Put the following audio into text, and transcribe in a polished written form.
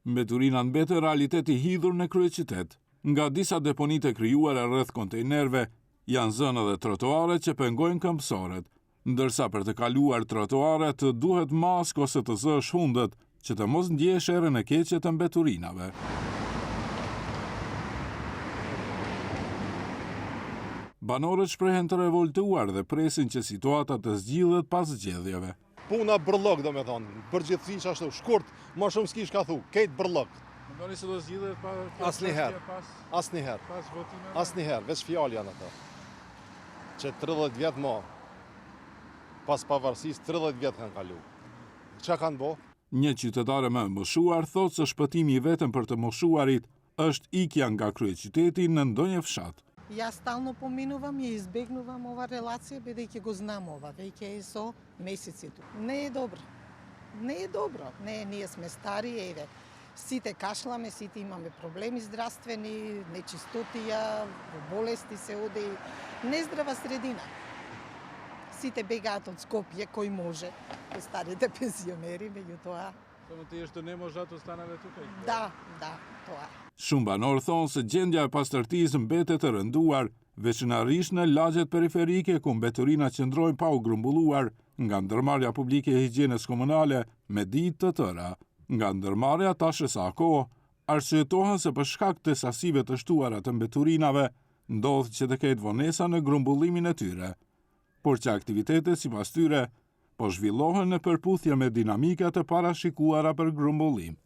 Mbeturina mbetë realitet i hidhur në kryeqytet. Nga disa deponite krijuara rreth kontejnerëve, janë zënë edhe trotuare që pengojnë këmbësorët, ndërsa për të kaluar trotuaret duhet mask ose të zësh hundët, që të mos ndjesh erën e keqe të mbeturinave. Banorët shprehen të revoltuar dhe presin që situata të zgjidhet pas zgjedhjeve. Puna bërllog, do me thonë, përgjithësi që ashtu, shkurt, ma shumë s'kish ka thu, ketë bërllog. Mendoni se do zgjidhet Asnjëherë, veç fjalë janë ato. Që 30 vjet më, pas pavarësisë 30 vjet kanë kalu. Çka kanë bo? Një qytetare më moshuar thot se shpëtimi i vetëm për të moshuarit është ikja nga kryeqyteti në ndonjë fshat. Ja stalno pominувам и избегнувам ова релација, бидејќи го знам ова, веќе е со месеци тук. Не е добро. Не е добро. Не, ние сме стари, еве. Сите кашламе, сите имаме проблеми здравствени, нечистотија, болести се оди, нездрава средина. Сите бегаат од Скопје, кој може, старите пензионери, меѓутоа. Само ti është nemoshat të stanave tukaj? Da, тоа. Shumë banorë thonë se gjendja e pastërtisë mbetet të rënduar, veçanërisht në lagjet periferike ku mbeturina qëndrojnë pa u grumbulluar nga ndërmarrja publike e higjienës komunale me ditë të tëra. Nga ndërmarrja tash e sa kohë, arsyetohen se për shkak të sasive të shtuara të mbeturinave, ndodh që të ketë vonesa në grumbullimin e tyre, por që aktivitetet sipas tyre po zhvillohen në përputhje me dinamikat e parashikuara për grumbullim.